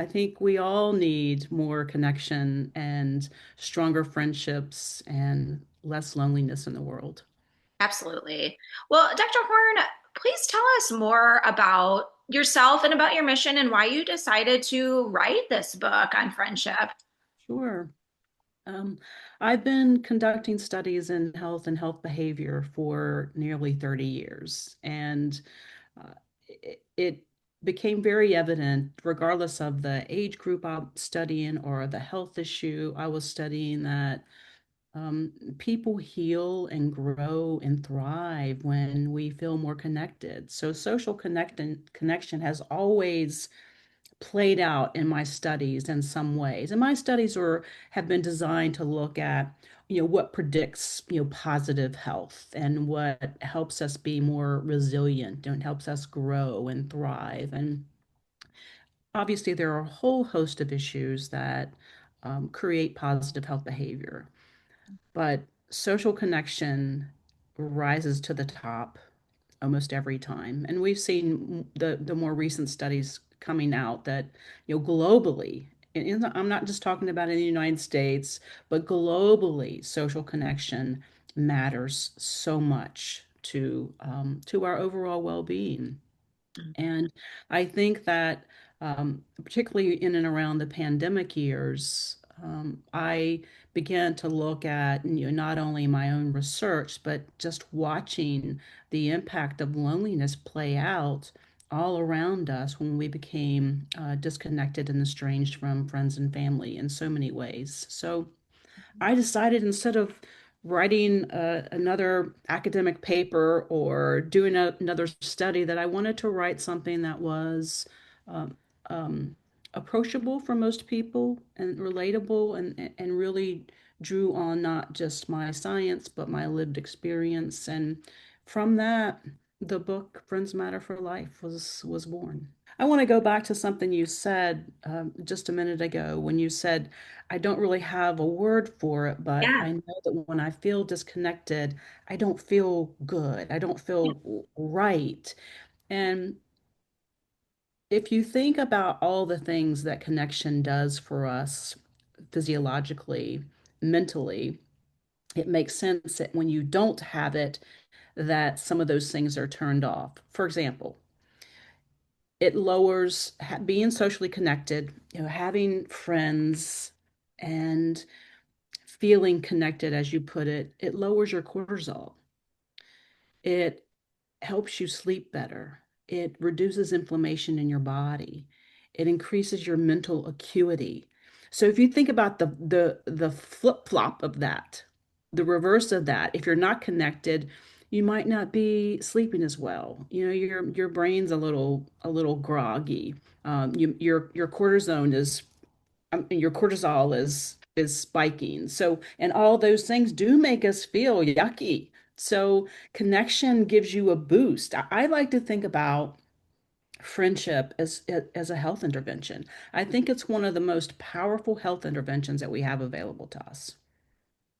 I think we all need more connection and stronger friendships and less loneliness in the world. Absolutely. Well, Dr. Horn, please tell us more about yourself and about your mission and why you decided to write this book on friendship. Sure. Um, I've been conducting studies in health and health behavior for nearly 30 years, and it became very evident, regardless of the age group I'm studying or the health issue I was studying, that people heal and grow and thrive when we feel more connected. So social connection has always played out in my studies in some ways. And my studies are have been designed to look at, what predicts, positive health and what helps us be more resilient and helps us grow and thrive. And obviously, there are a whole host of issues that create positive health behavior, but social connection rises to the top almost every time. And we've seen the more recent studies coming out that, globally, and I'm not just talking about in the United States, but globally, social connection matters so much to our overall well-being. And I think that, particularly in and around the pandemic years, I began to look at, not only my own research, but just watching the impact of loneliness play out all around us when we became disconnected and estranged from friends and family in so many ways. So I decided, instead of writing another academic paper or doing another study, that I wanted to write something that was um, um, approachable for most people and relatable, and really drew on not just my science but my lived experience. And from that, the book Friends Matter for Life was born. I want to go back to something you said just a minute ago when you said, I don't really have a word for it, but Yeah. I know that when I feel disconnected, I don't feel good. I don't feel right. And if you think about all the things that connection does for us physiologically, mentally, it makes sense that when you don't have it, that some of those things are turned off. For example, it lowers being socially connected, having friends and feeling connected, as you put it. It lowers your cortisol. It helps you sleep better. It reduces inflammation in your body. It increases your mental acuity. So if you think about the flip-flop of that, the reverse of that, if you're not connected, you might not be sleeping as well. Your brain's a little groggy. Your cortisone is your cortisol is spiking. So, and all those things do make us feel yucky. So, connection gives you a boost. I like to think about friendship as a health intervention. I think it's one of the most powerful health interventions that we have available to us.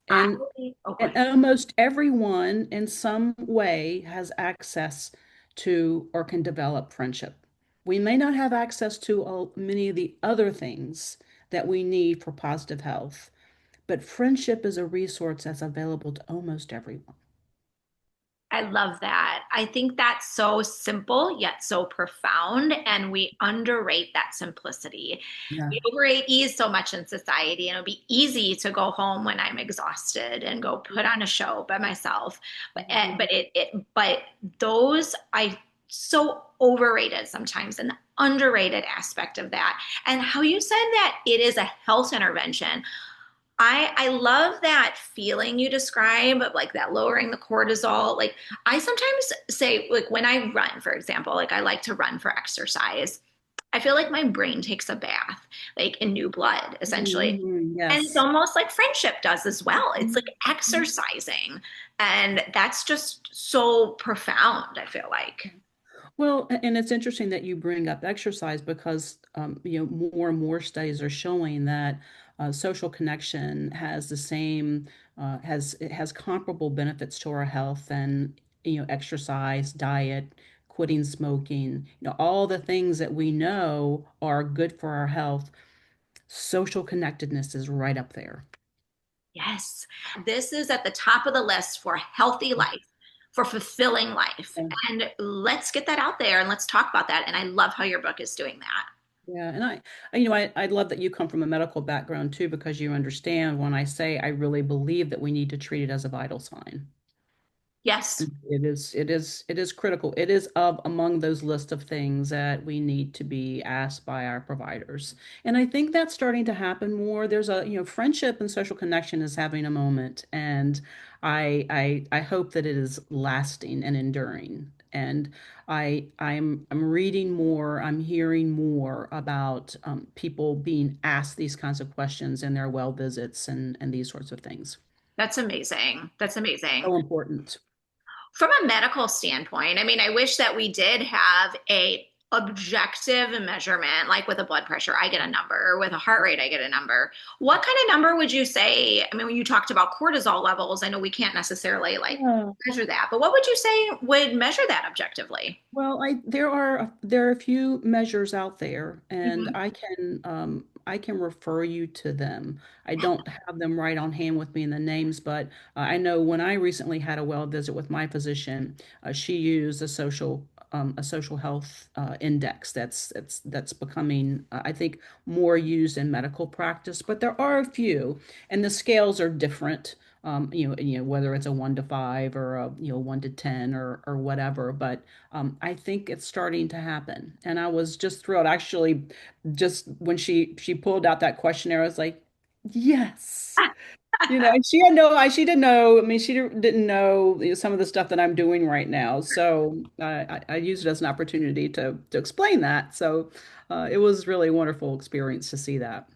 I, And oh, go and ahead. almost everyone in some way has access to or can develop friendship. We may not have access to many of the other things that we need for positive health, but friendship is a resource that's available to almost everyone. I love that. I think that's so simple yet so profound, and we underrate that simplicity. Yeah. We overrate ease so much in society, and it'll be easy to go home when I'm exhausted and go put on a show by myself. But those I so overrated sometimes, an underrated aspect of that. And how you said that it is a health intervention. I love that feeling you describe of like that lowering the cortisol. Like I sometimes say like when I run, for example, like I like to run for exercise. I feel like my brain takes a bath, like in new blood, essentially. Mhm. And it's Yes. almost like friendship does as well. It's like Mhm. exercising. And that's just so profound, I feel like. Well, and it's interesting that you bring up exercise because more and more studies are showing that social connection has the same it has comparable benefits to our health, and exercise, diet, quitting smoking, all the things that we know are good for our health. Social connectedness is right up there. Yes, this is at the top of the list for healthy life, for fulfilling life. Yeah. And let's get that out there and let's talk about that. And I love how your book is doing that. Yeah, and I love that you come from a medical background too, because you understand when I say I really believe that we need to treat it as a vital sign. Yes, It is critical. It is of among those list of things that we need to be asked by our providers. And I think that's starting to happen more. There's friendship and social connection is having a moment, and I hope that it is lasting and enduring. And I'm reading more, I'm hearing more about people being asked these kinds of questions in their well visits and these sorts of things. that's amazing. That's amazing. So important. From a medical standpoint, I mean, I wish that we did have a objective measurement, like with a blood pressure, I get a number, or with a heart rate, I get a number. What kind of number would you say? I mean, when you talked about cortisol levels, I know we can't necessarily like Yeah. measure that, but what would you say would measure that objectively? Well, there are a few measures out there, and Mhm. I can refer you to them. I don't have them right on hand with me in the names, but I know when I recently had a well visit with my physician, she used a social health index that's becoming I think more used in medical practice, but there are a few, and the scales are different. Whether it's a 1 to 5 or a 1 to 10 or whatever, but I think it's starting to happen. And I was just thrilled. Actually, just when she pulled out that questionnaire, I was like, yes. And she didn't know. I mean, she didn't know, some of the stuff that I'm doing right now. So I used it as an opportunity to explain that. So it was really a wonderful experience to see that.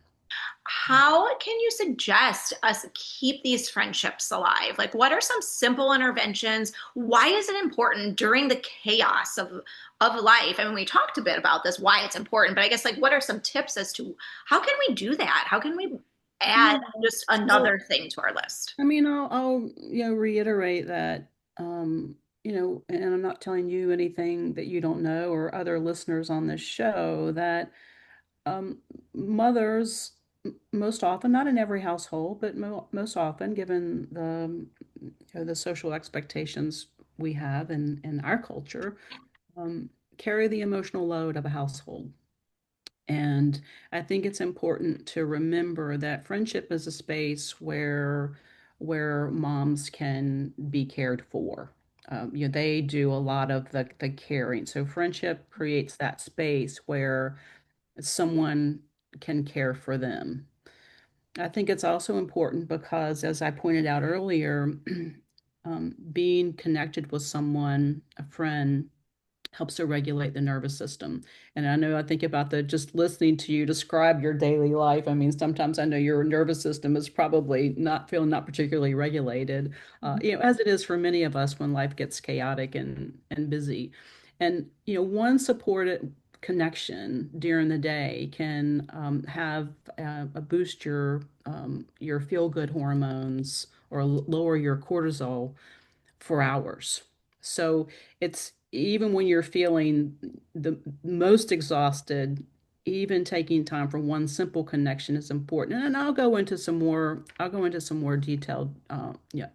How can you suggest us keep these friendships alive? Like, what are some simple interventions? Why is it important during the chaos of life? I mean, we talked a bit about this, why it's important, but I guess like, what are some tips as to how can we do that? How can we add Yeah. just So another thing to our list? I mean, I'll reiterate that, and I'm not telling you anything that you don't know or other listeners on this show that um, mothers most often, not in every household, but most often, given the social expectations we have in our culture, um, carry the emotional load of a household. And I think it's important to remember that friendship is a space where moms can be cared for. They do a lot of the caring. So friendship creates that space where someone can care for them. I think it's also important because, as I pointed out earlier, being connected with someone, a friend, helps to regulate the nervous system. And I think about the just listening to you describe your daily life. I mean, sometimes I know your nervous system is probably not particularly regulated, as it is for many of us when life gets chaotic and busy. And one supported connection during the day can have a boost your feel good hormones or lower your cortisol for hours. So it's even when you're feeling the most exhausted, even taking time for one simple connection is important. And I'll go into some more detailed,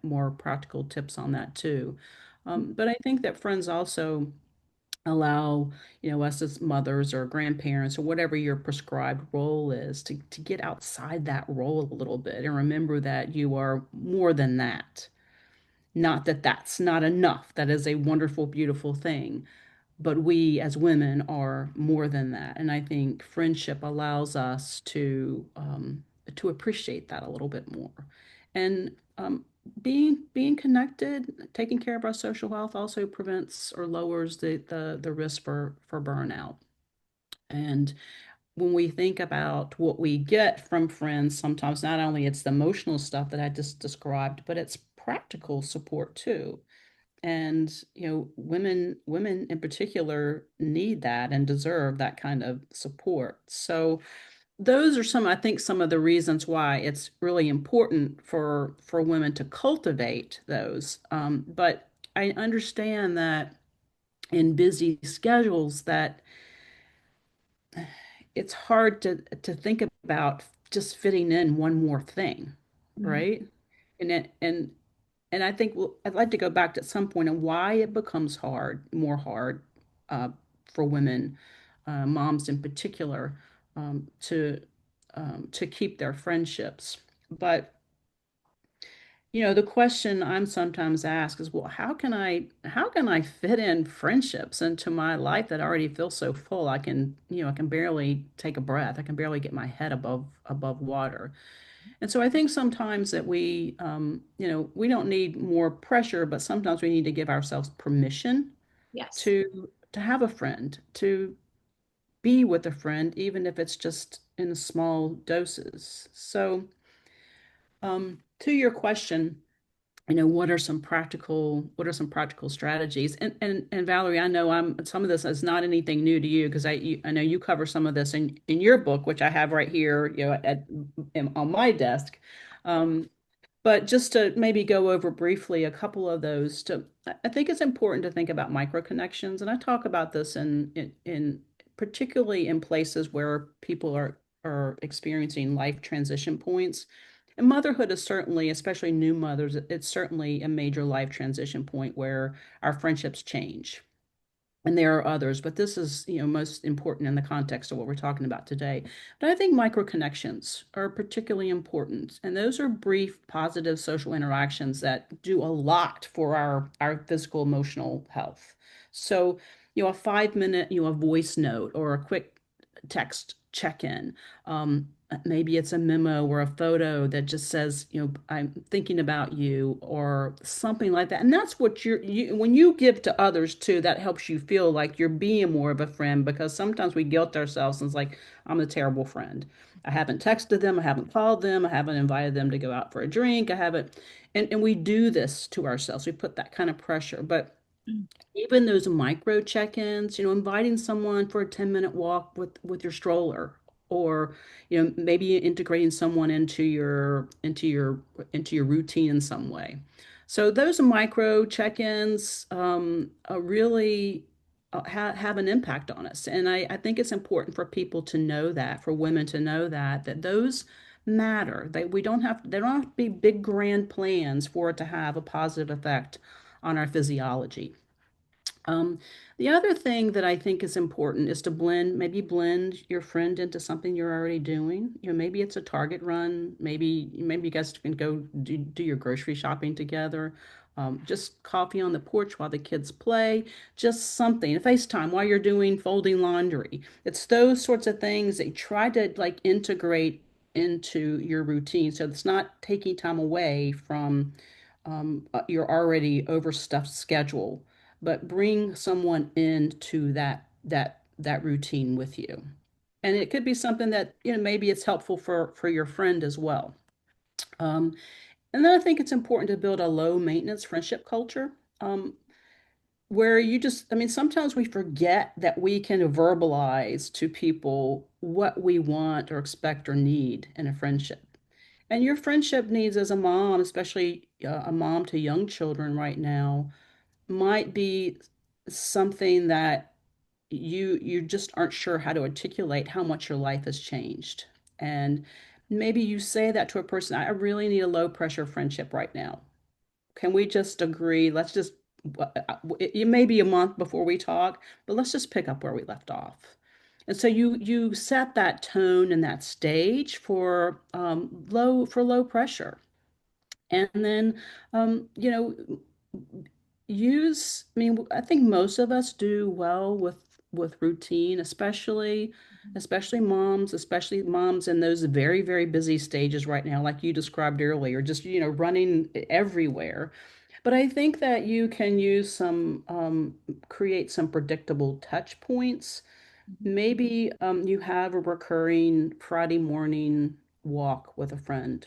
more practical tips on that too. But I think that friends also allow, us as mothers or grandparents or whatever your prescribed role is to get outside that role a little bit and remember that you are more than that. Not that that's not enough. That is a wonderful, beautiful thing. But we as women are more than that. And I think friendship allows us to appreciate that a little bit more. And being connected, taking care of our social health also prevents or lowers the risk for burnout. And when we think about what we get from friends, sometimes not only it's the emotional stuff that I just described, but it's practical support too. And women in particular need that and deserve that kind of support. So those are I think some of the reasons why it's really important for women to cultivate those. But I understand that in busy schedules that it's hard to think about just fitting in one more thing, Mhm. right? And it, and I think I'd like to go back to some point on why it becomes more hard uh, for women, moms in particular, to keep their friendships. But the question I'm sometimes asked is, well, how can I fit in friendships into my life that already feels so full? I can barely take a breath. I can barely get my head above water. And so I think sometimes that we don't need more pressure, but sometimes we need to give ourselves permission Yes. to have a friend, to be with a friend, even if it's just in small doses. So, to your question, what are some practical strategies? And Valerie, I know some of this is not anything new to you because I know you cover some of this in your book, which I have right here, on my desk. Um, but just to maybe go over briefly a couple of those, I think it's important to think about micro connections, and I talk about this in particularly in places where people are experiencing life transition points. And motherhood is certainly, especially new mothers, it's certainly a major life transition point where our friendships change. And there are others, but this is, most important in the context of what we're talking about today. But I think micro connections are particularly important, and those are brief, positive social interactions that do a lot for our physical, emotional health. So, a 5 minute, a voice note or a quick text check-in. Maybe it's a memo or a photo that just says, I'm thinking about you or something like that. And that's what when you give to others too, that helps you feel like you're being more of a friend because sometimes we guilt ourselves and it's like, I'm a terrible friend. I haven't texted them, I haven't called them, I haven't invited them to go out for a drink, I haven't, and we do this to ourselves. We put that kind of pressure. But Mm. even those micro check-ins, inviting someone for a 10-minute walk with your stroller, or maybe integrating someone into your routine in some way. So those micro check-ins really have an impact on us. And I think it's important for people to know that, for women to know that those matter. They don't have to be big grand plans for it to have a positive effect on our physiology. Um, the other thing that I think is important is to maybe blend your friend into something you're already doing. Maybe it's a Target run. Maybe you guys can go do your grocery shopping together. Just coffee on the porch while the kids play. Just something. A FaceTime while you're doing folding laundry. It's those sorts of things that you try to like integrate into your routine, so it's not taking time away from your already overstuffed schedule, but bring someone into that routine with you. And it could be something that, maybe it's helpful for your friend as well. Um, and then I think it's important to build a low maintenance friendship culture. Where I mean, sometimes we forget that we can verbalize to people what we want or expect or need in a friendship. And your friendship needs as a mom, especially a mom to young children right now, might be something that you just aren't sure how to articulate how much your life has changed. And maybe you say that to a person, I really need a low pressure friendship right now. Can we just agree? Let's just, it may be a month before we talk, but let's just pick up where we left off. And so you set that tone and that stage for low pressure. And then, I mean, I think most of us do well with routine, especially moms in those very, very busy stages right now, like you described earlier, just, running everywhere. But I think that you can create some predictable touch points. Mhm. Maybe you have a recurring Friday morning walk with a friend.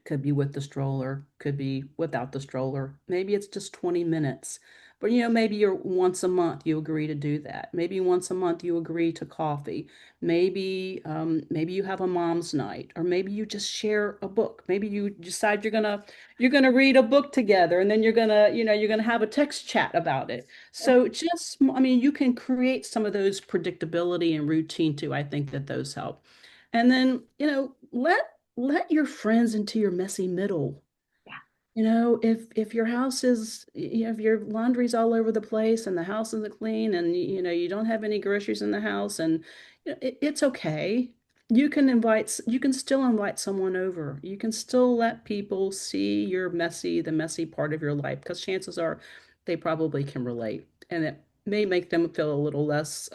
Could be with the stroller, could be without the stroller. Maybe it's just 20 minutes, But maybe you're once a month you agree to do that. Maybe once a month you agree to coffee. Maybe you have a mom's night, or maybe you just share a book. Maybe you decide you're gonna read a book together, and then you're gonna have a text chat about it. So just, I mean, you can create some of those predictability and routine too. I think that those help. And then, let your friends into your messy middle. Yeah. If your house is, if your laundry's all over the place and the house isn't clean, and you don't have any groceries in the house, and it's okay. You can still invite someone over. You can still let people see the messy part of your life, because chances are they probably can relate, and it may make them feel a little less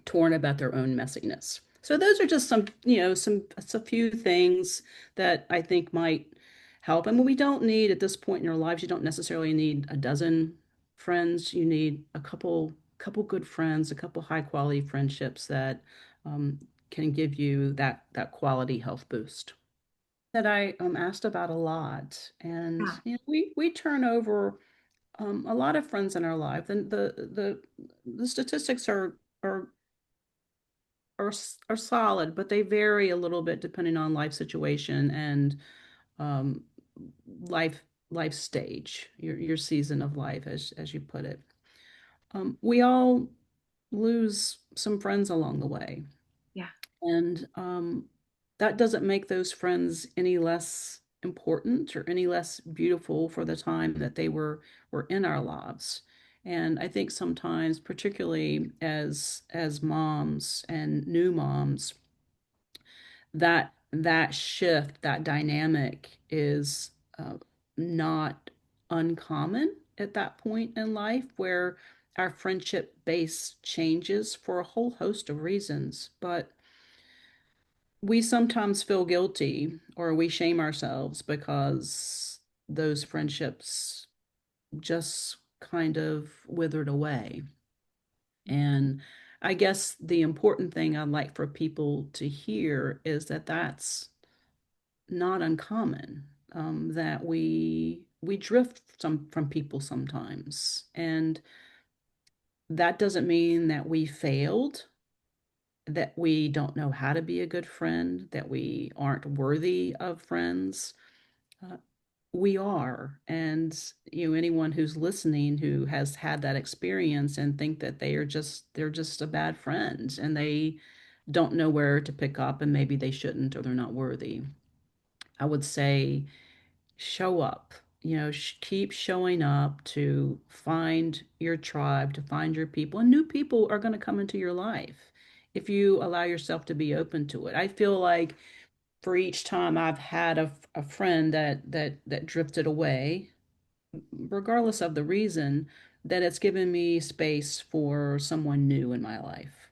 torn about their own messiness. So those are just a few things that I think might help. I mean, we don't need, at this point in our lives, you don't necessarily need a dozen friends. You need a couple good friends, a couple high quality friendships that um, can give you that quality health boost. That I asked about a lot, and Yeah. we turn over a lot of friends in our life, and the statistics are solid, but they vary a little bit depending on life situation and um, life life stage, your season of life, as you put it. We all lose some friends along the way, Yeah. and that doesn't make those friends any less important or any less beautiful for the time that they were in our lives. And I think sometimes, particularly as moms and new moms, that shift, that dynamic is not uncommon at that point in life, where our friendship base changes for a whole host of reasons. But we sometimes feel guilty, or we shame ourselves because those friendships just kind of withered away. And I guess the important thing I'd like for people to hear is that that's not uncommon, that we drift from people sometimes, and that doesn't mean that we failed, that we don't know how to be a good friend, that we aren't worthy of friends. Uh, we are, and anyone who's listening who has had that experience and think that they're just a bad friend, and they don't know where to pick up, and maybe they shouldn't, or they're not worthy, I would say show up. Keep showing up to find your tribe, to find your people, and new people are going to come into your life if you allow yourself to be open to it. I feel like for each time I've had a friend that drifted away, regardless of the reason, that it's given me space for someone new in my life.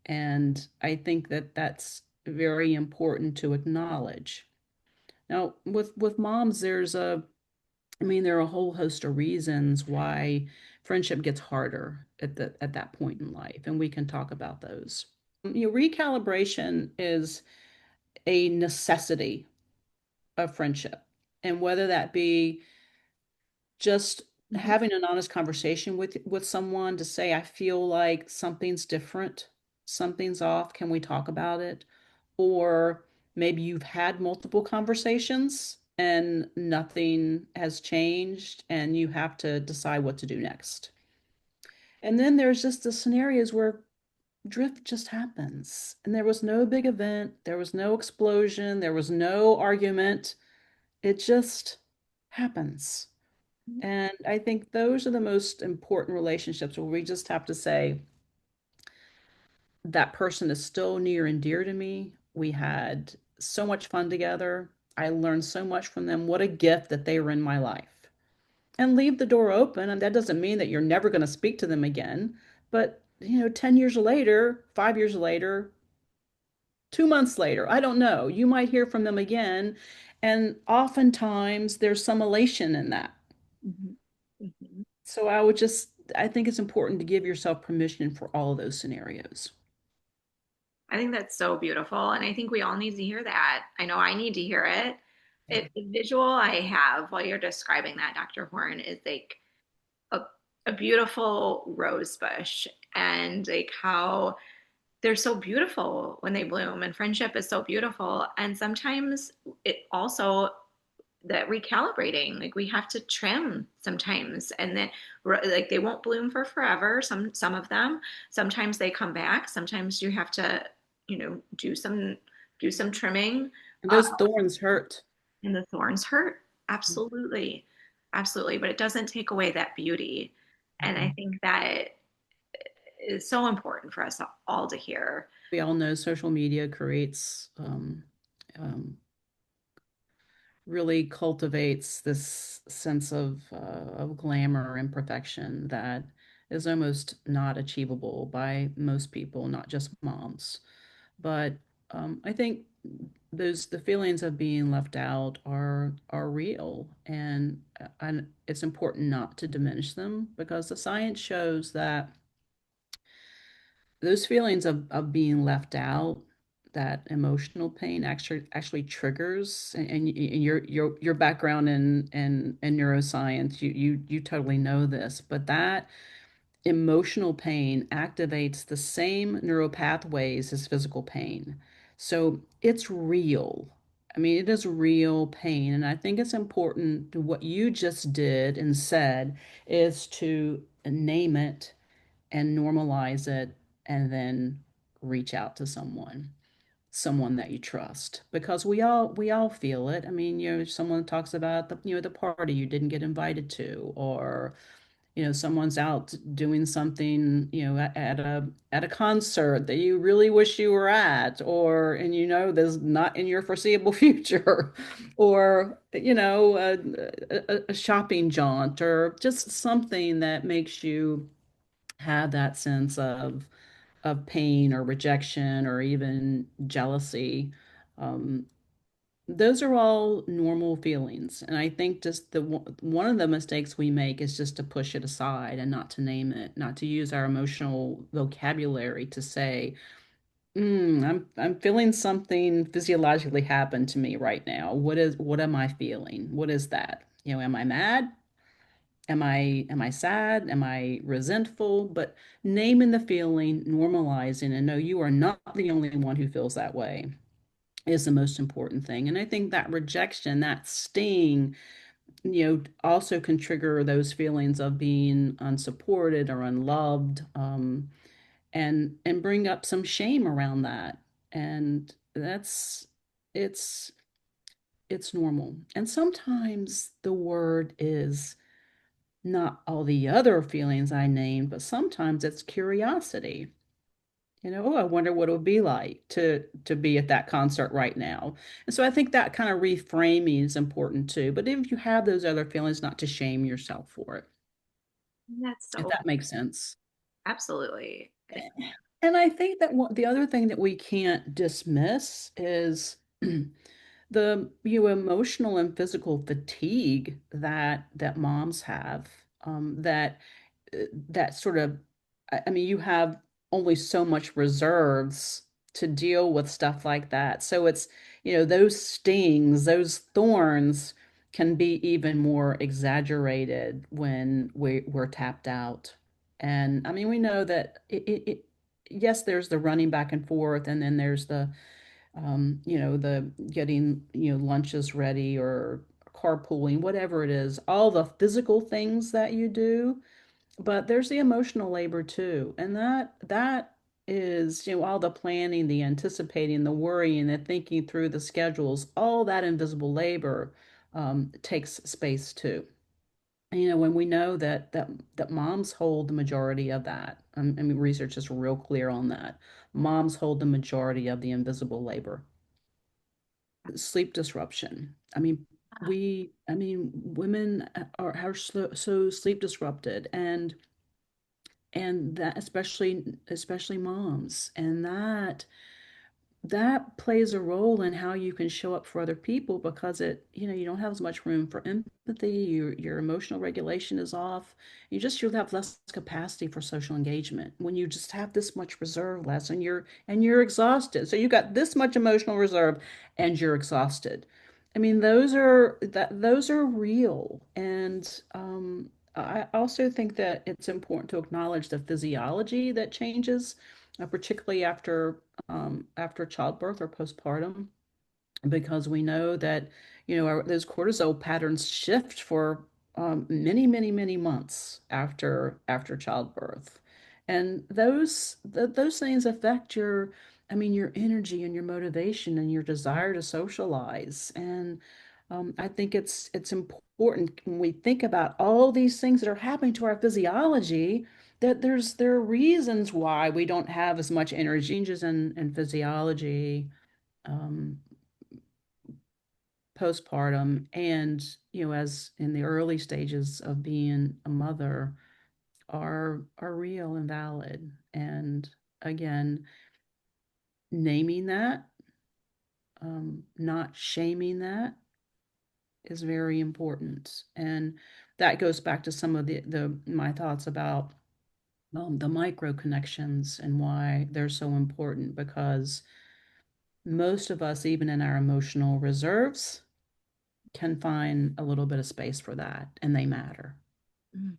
And I think that that's very important to acknowledge. Now, with moms, I mean, there are a whole host of reasons why friendship gets harder at that point in life, and we can talk about those. Recalibration is a necessity of friendship, and whether that be just Mhm. having an honest conversation with someone to say, I feel like something's different, something's off, can we talk about it? Or maybe you've had multiple conversations and nothing has changed, and you have to decide what to do next. And then there's just the scenarios where drift just happens, and there was no big event, there was no explosion, there was no argument. It just happens. And I think those are the most important relationships, where we just have to say, that person is still near and dear to me. We had so much fun together. I learned so much from them. What a gift that they were in my life. And leave the door open. And that doesn't mean that you're never going to speak to them again. But, 10 years later, 5 years later, 2 months later, I don't know, you might hear from them again. And oftentimes there's some elation in that. Mhm. Mhm. So I think it's important to give yourself permission for all of those scenarios. I think that's so beautiful. And I think we all need to hear that. I know I need to hear it. Yeah. The visual I have while you're describing that, Dr. Horn, is like a beautiful rose bush and like how they're so beautiful when they bloom and friendship is so beautiful. And sometimes it also that recalibrating, like we have to trim sometimes and then like they won't bloom for forever. Some of them, sometimes they come back. Sometimes you have to, do some trimming. And uh, those thorns hurt. and the thorns hurt. Absolutely. Absolutely. But it doesn't take away that beauty. And I Mhm. think that is so important for us all to hear. We all know social media creates um, really cultivates this sense of glamour and perfection that is almost not achievable by most people, not just moms. But I think the feelings of being left out are real, and it's important not to diminish them because the science shows that those feelings of being left out, that emotional pain actually triggers, and your background in neuroscience, you totally know this, but that emotional pain activates the same neural pathways as physical pain. So it's real. I mean, it is real pain. And I think it's important to what you just did and said is to name it and normalize it and then reach out to someone that you trust because we all feel it. I mean, someone talks about the party you didn't get invited to, or someone's out doing something at a concert that you really wish you were at, or and there's not in your foreseeable future, or a shopping jaunt, or just something that makes you have that sense of pain or rejection or even jealousy. Um, those are all normal feelings. And I think just one of the mistakes we make is just to push it aside and not to name it, not to use our emotional vocabulary to say, I'm feeling something physiologically happen to me right now. What am I feeling? What is that? Am I mad? Am I sad? Am I resentful? But naming the feeling, normalizing, and no, you are not the only one who feels that way is the most important thing. And I think that rejection, that sting, also can trigger those feelings of being unsupported or unloved, and bring up some shame around that. And it's it's normal. And sometimes the word is not all the other feelings I named, but sometimes it's curiosity. Oh, I wonder what it would be like to be at that concert right now. And so I think that kind of reframing is important too. But if you have those other feelings, not to shame yourself for it, That's if so that makes sense. absolutely. And I think that the other thing that we can't dismiss is the emotional and physical fatigue that moms have, that that sort of, I mean, you have only so much reserves to deal with stuff like that. So it's, those stings, those thorns can be even more exaggerated when we're tapped out. And I mean, we know that yes, there's the running back and forth, and then there's the getting, lunches ready or carpooling, whatever it is, all the physical things that you do, but there's the emotional labor too. And that is, all the planning, the anticipating, the worrying, the thinking through the schedules, all that invisible labor takes space too. And, when we know that moms hold the majority of that. I mean, research is real clear on that. Moms hold the majority of the invisible labor. Sleep disruption. I mean, women are so sleep disrupted, and that especially moms, and that plays a role in how you can show up for other people because you don't have as much room for empathy, your emotional regulation is off, you'll have less capacity for social engagement when you just have this much reserve less, and you're exhausted, so you got this much emotional reserve and you're exhausted. I mean, those are real, and I also think that it's important to acknowledge the physiology that changes, particularly after childbirth or postpartum, because we know that, those cortisol patterns shift for many, many, many months after childbirth, and those things affect your energy and your motivation and your desire to socialize. And I think it's important when we think about all these things that are happening to our physiology, that there are reasons why we don't have as much energy changes in physiology. Um, Postpartum, and as in the early stages of being a mother, are real and valid. And again, naming that, not shaming that, is very important. And that goes back to some of the my thoughts about the micro connections and why they're so important, because most of us, even in our emotional reserves, can find a little bit of space for that, and they matter. Mm,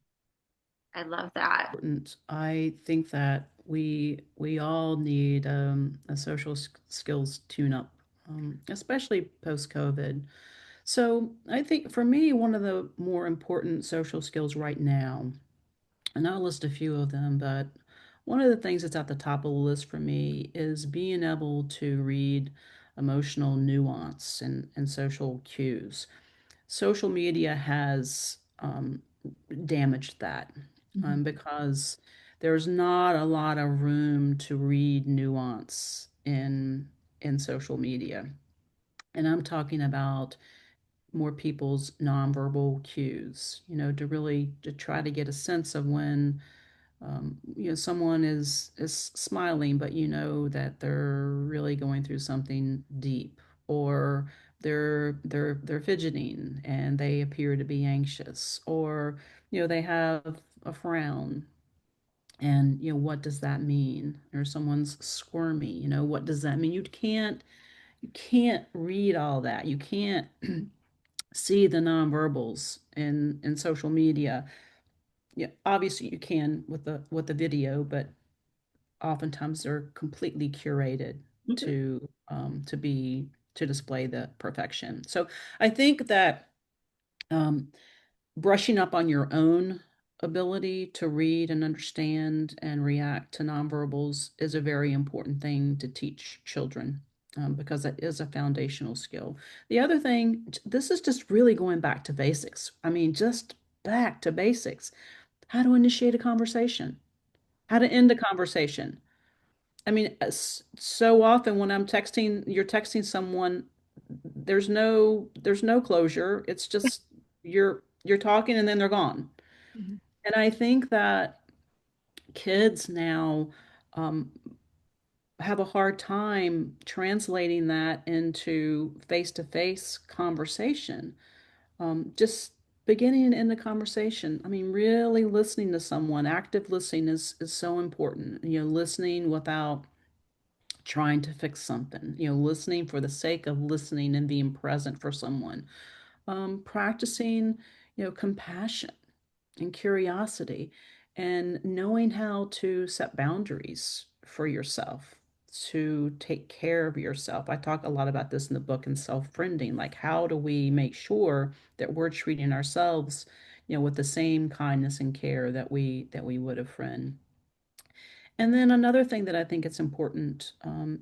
I love that. Important. I think that we all need a social skills tune-up, especially post-COVID. So I think for me, one of the more important social skills right now, and I'll list a few of them, but one of the things that's at the top of the list for me is being able to read emotional nuance and social cues. Social media has damaged that, Mhm. because there's not a lot of room to read nuance in social media. And I'm talking about more people's nonverbal cues, to really to try to get a sense of when someone is smiling, but you know that they're really going through something deep, or they're fidgeting and they appear to be anxious, or they have a frown, and what does that mean? Or someone's squirmy, what does that mean? You can't read all that. You can't see the nonverbals in social media. Yeah, obviously you can with the video, but oftentimes they're completely curated to display the perfection. So I think that um, brushing up on your own ability to read and understand and react to nonverbals is a very important thing to teach children, because that is a foundational skill. The other thing, this is just really going back to basics. I mean, just back to basics. How to initiate a conversation, how to end a conversation. I mean, so often when you're texting someone, there's no closure. It's just you're talking and then they're gone. Mhm. And I think that kids now um, have a hard time translating that into face-to-face conversation. Just beginning in the conversation. I mean, really listening to someone. Active listening is so important. Listening without trying to fix something, listening for the sake of listening and being present for someone. Practicing, compassion and curiosity, and knowing how to set boundaries for yourself, to take care of yourself. I talk a lot about this in the book, in self-friending, like how do we make sure that we're treating ourselves, with the same kindness and care that we would a friend. And then another thing that I think it's important,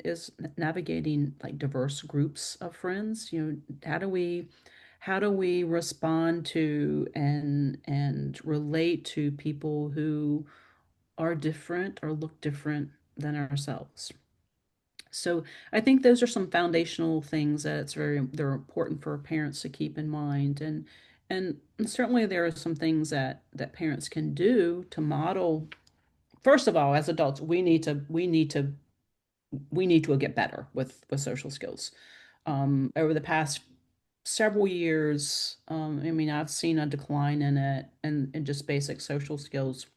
is navigating like diverse groups of friends. How do we respond to and relate to people who are different or look different than ourselves? So I think those are some foundational things that they're important for parents to keep in mind. And certainly there are some things that parents can do to model. First of all, as adults, we need to get better with social skills. Over the past several years, I mean, I've seen a decline in it, and just basic social skills.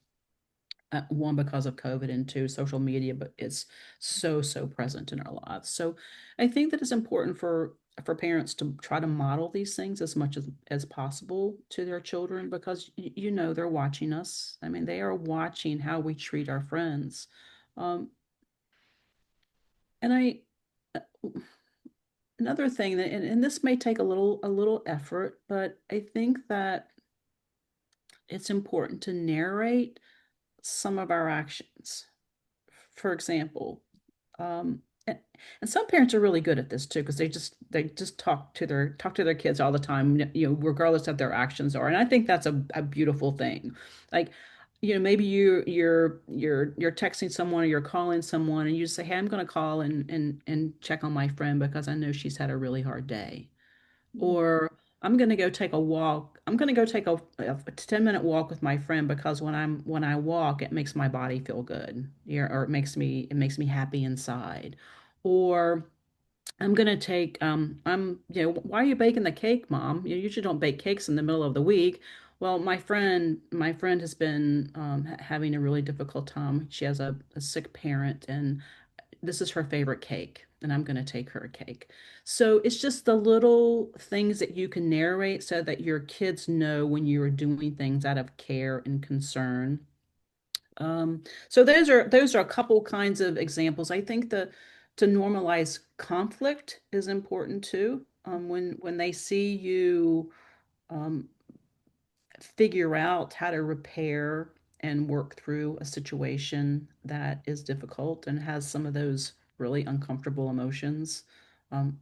One, because of COVID, and two, social media, but it's so present in our lives. So I think that it's important for for parents to try to model these things as much as possible to their children because you know they're watching us. I mean, they are watching how we treat our friends. Um, and I another thing that and this may take a little effort, but I think that it's important to narrate some of our actions. For example, um, and, and some parents are really good at this too because they just talk to their kids all the time, regardless of their actions are. And I think that's a beautiful thing. Like, maybe you're texting someone or you're calling someone and you say, "Hey, I'm going to call and check on my friend because I know she's had a really hard day." Or I'm going to go take a walk. I'm going to go take a 10-minute walk with my friend because when I walk, it makes my body feel good. Or it makes me happy inside. Or I'm going to take why are you baking the cake, Mom? You usually don't bake cakes in the middle of the week. Well, my friend has been having a really difficult time. She has a sick parent, and this is her favorite cake, and I'm going to take her a cake. So it's just the little things that you can narrate so that your kids know when you're doing things out of care and concern. So those are a couple kinds of examples. I think the to normalize conflict is important too. When they see you um, figure out how to repair and work through a situation that is difficult and has some of those really uncomfortable emotions.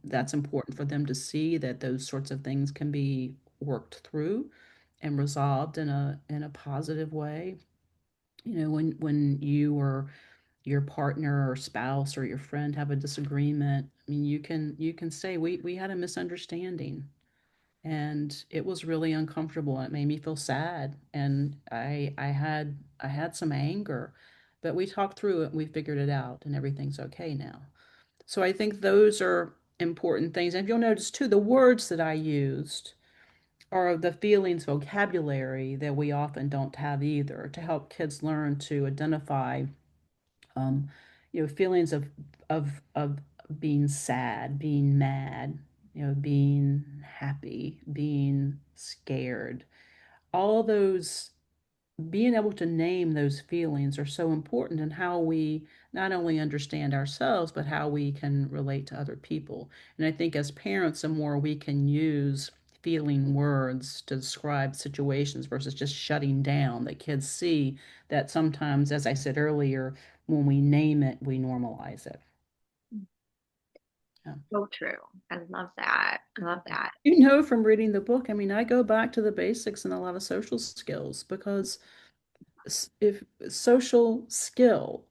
That's important for them to see that those sorts of things can be worked through and resolved in a positive way. When you or your partner or spouse or your friend have a disagreement, I mean, you can say we had a misunderstanding and it was really uncomfortable and it made me feel sad and I had some anger, but we talked through it and we figured it out and everything's okay now. So I think those are important things. And if you'll notice too, the words that I used are the feelings vocabulary that we often don't have either to help kids learn to identify um, feelings of being sad, being mad, being happy, being scared. All those being able to name those feelings are so important in how we not only understand ourselves, but how we can relate to other people. And I think as parents, the more we can use feeling words to describe situations versus just shutting down, that kids see that sometimes, as I said earlier, when we name it, we normalize it. Yeah. So true. I love that. I love that. From reading the book, I mean, I go back to the basics and a lot of social skills because if social skill,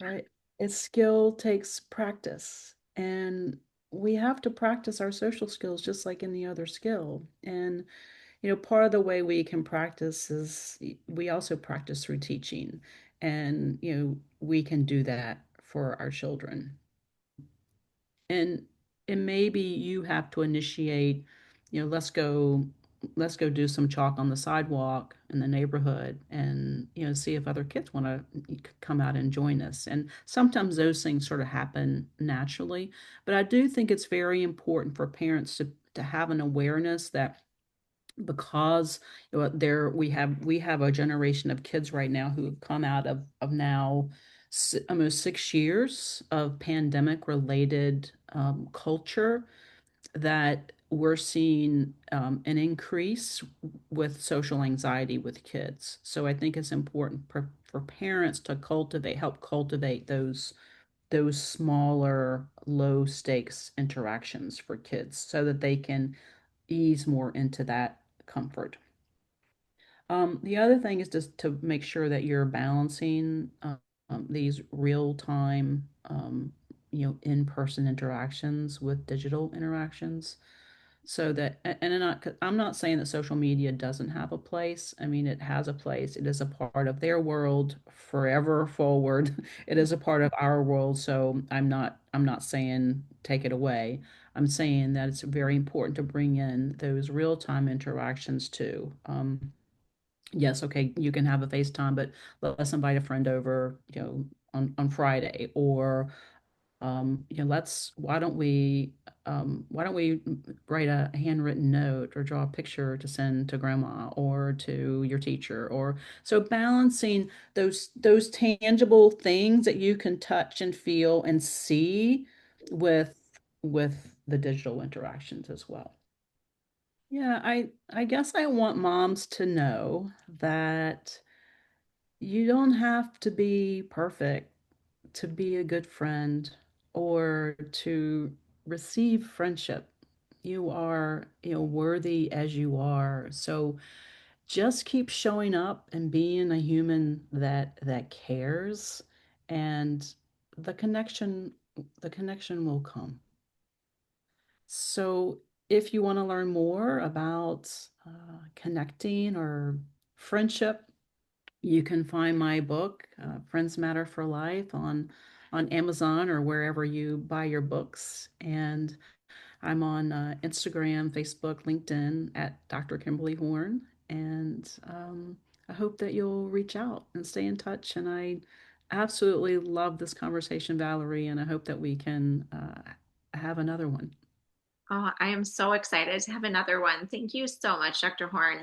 right? Its skill takes practice, and we have to practice our social skills just like any other skill. And part of the way we can practice is we also practice through teaching, and we can do that for our children. And maybe you have to initiate, let's go do some chalk on the sidewalk in the neighborhood and see if other kids want to come out and join us. And sometimes those things sort of happen naturally, but I do think it's very important for parents to have an awareness that because there we have a generation of kids right now who have come out of now almost 6 years of pandemic related culture, that we're seeing an increase with social anxiety with kids. So I think it's important for parents to help cultivate those smaller low stakes interactions for kids so that they can ease more into that comfort. The other thing is just to make sure that you're balancing these real-time, in-person interactions with digital interactions. So that, and I'm not saying that social media doesn't have a place. I mean, it has a place. It is a part of their world forever forward. It is a part of our world. So I'm not saying take it away. I'm saying that it's very important to bring in those real-time interactions too. Yes, okay, you can have a FaceTime, but let's invite a friend over, on Friday, or Let's why don't we write a handwritten note or draw a picture to send to grandma or to your teacher, or so balancing those tangible things that you can touch and feel and see with the digital interactions as well. Yeah, I guess I want moms to know that you don't have to be perfect to be a good friend or to receive friendship. You are, worthy as you are. So just keep showing up and being a human that cares, and the connection the connection will come. So if you want to learn more about connecting or friendship, you can find my book, Friends Matter for Life, on Amazon or wherever you buy your books. And I'm on Instagram, Facebook, LinkedIn at Dr. Kimberly Horn. And I hope that you'll reach out and stay in touch. And I absolutely love this conversation, Valerie, and I hope that we can have another one. Oh, I am so excited to have another one. Thank you so much, Dr. Horn.